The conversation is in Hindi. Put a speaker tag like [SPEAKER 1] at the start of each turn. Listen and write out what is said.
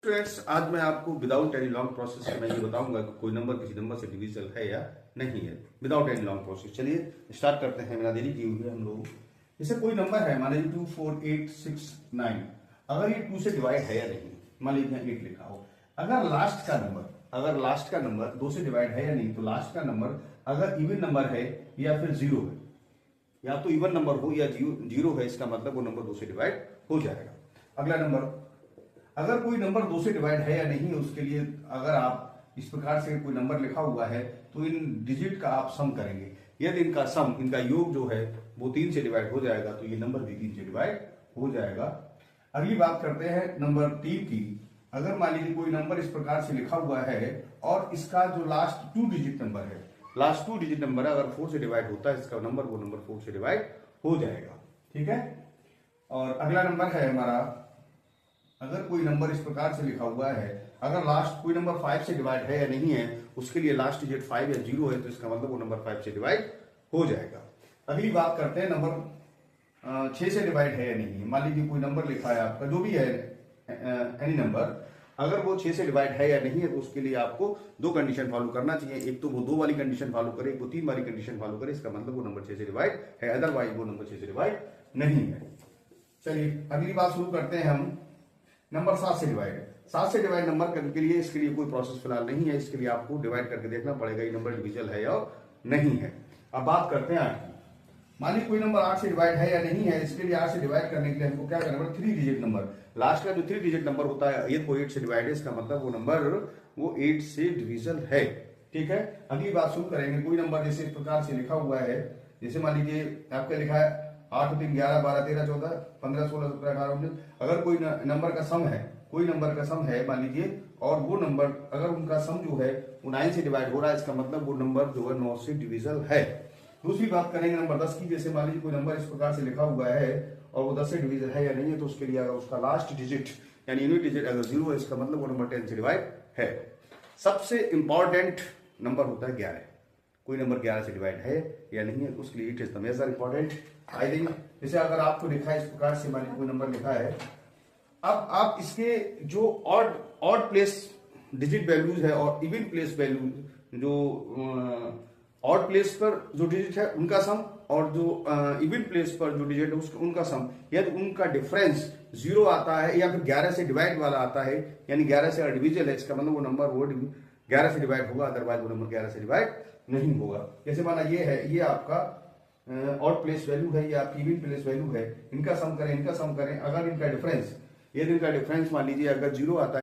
[SPEAKER 1] स्टूडेंट्स, आज मैं आपको विदाउट एनी लॉन्ग प्रोसेस से मैं ये बताऊंगा कि कोई नंबर किसी नंबर से डिविजिबल है या नहीं है, विदाउट एनी लॉन्ग प्रोसेस। चलिए स्टार्ट करते हैं। मेरा देरी की हुई है हम लोग। जैसे कोई नंबर है, मान लीजिए 24869, अगर ये 2 से डिवाइड है या नहीं, मान लीजिए 8 लिखा हो, अगर लास्ट का नंबर 2 से डिवाइड है या नहीं, तो लास्ट का नंबर अगर इवन नंबर है या फिर जीरो है, या तो इवन नंबर हो या जीरो है, इसका मतलब वो नंबर 2 से डिवाइड हो जाएगा। अगला नंबर, अगर कोई नंबर 2 से डिवाइड है या नहीं, उसके लिए अगर आप इस प्रकार से कोई नंबर लिखा हुआ है तो इन डिजिट का आप सम करेंगे। यदि इनका योग जो है वो 3 से डिवाइड हो जाएगा, तो ये नंबर भी 3 से डिवाइड हो जाएगा। अगली बात करते हैं नंबर 3 की। अगर मान लीजिए कोई नंबर इस प्रकार से लिखा हुआ है और इसका जो लास्ट 2 डिजिट नंबर है, लास्ट 2 डिजिट नंबर अगर 4 से डिवाइड होता है, इसका नंबर वो नंबर 4 से डिवाइड हो जाएगा। ठीक है। और अगला नंबर है हमारा, अगर कोई नंबर इस प्रकार से लिखा हुआ है, अगर लास्ट कोई नंबर 5 से डिवाइड है या नहीं है, उसके लिए लास्ट डिजिट 5 या 0 है, तो इसका मतलब वो नंबर 5 से डिवाइड हो जाएगा। अगली बात करते हैं नंबर 6 से डिवाइड है या नहीं है। मान लीजिए कोई नंबर लिखा है आपका, जो भी है एनी नंबर, अगर वो 6 से डिवाइड है या नहीं है, तो उसके लिए आपको 2 कंडीशन फॉलो करना चाहिए। एक तो वो 2 वाली कंडीशन फॉलो करे, एक वो 3 वाली कंडीशन फॉलो करे, इसका मतलब वो नंबर 6 से डिवाइड है, अदरवाइज वो नंबर 6 से डिवाइड नहीं है। चलिए अगली बात शुरू करते हैं हम। नंबर 7 से डिवाइड, 7 से डिवाइड नंबर करने के लिए इसके लिए कोई प्रोसेस फिलहाल नहीं है, इसके लिए आपको डिवाइड करके देखना पड़ेगा ये नंबर डिविजिबल है या नहीं है। अब बात करते हैं 8 की। मान लीजिए कोई नंबर 8 से डिवाइड है या नहीं है, इसके लिए 8 से डिवाइड करने के लिए हमको क्या करना पड़ेगा, 3 डिजिट नंबर, लास्ट का जो 3 डिजिट नंबर होता है, ये कोई 8 से डिवाइड है, इसका मतलब वो नंबर वो 8 से डिविजिबल है। ठीक है। अगली बात शुरू करेंगे। कोई नंबर जैसे इस प्रकार से लिखा हुआ है, जैसे मान लीजिए आपका लिखा है 8 3 11 12 13 14 15 16 17 18 19। अगर कोई नंबर का सम है, कोई नंबर का सम है मान लीजिए, और वो नंबर अगर उनका सम जो है वो 9 से डिवाइड हो रहा है, इसका मतलब वो नंबर जो है 9 से डिविजिबल है। दूसरी बात करेंगे नंबर 10 की। जैसे मान लीजिए कोई नंबर इस प्रकार से लिखा हुआ है और वो 10 से डिविजिबल है या नहीं है, तो उसके लिए अगर उसका लास्ट डिजिट यानी यूनिट डिजिट अगर 0 है, इसका मतलब वो नंबर 10 से डिवाइड है। सबसे इंपॉर्टेंट नंबर होता है 11। कोई नंबर 11 से डिवाइड है या नहीं है, उसके लिए it is the major important I think. जैसे अगर आपको लिखा है इस प्रकार से, मान लीजिए कोई नंबर लिखा है, अब आप इसके जो ऑड प्लेस डिजिट वैल्यूज है और इवन प्लेस वैल्यूज, जो ऑड प्लेस पर जो डिजिट है उनका सम और जो इवन प्लेस पर जो डिजिट है उनका सम, यदि उनका डिफरेंस 0 आता है या फिर 11 से डिवाइड वाला आता है, यानी 11 से डिविजिबल है, इसका मतलब वो नंबर वो 11 से डिवाइड होगा, अदरवाइज वो नंबर 11 से डिवाइड नहीं होगा। जैसे माना ये है, ये आपका ऑड प्लेस वैल्यू है, ये आपकी इवन प्लेस वैल्यू है, इनका सम करें, अगर इनका डिफरेंस, यदि इनका डिफरेंस मान लीजिए अगर 0 आता है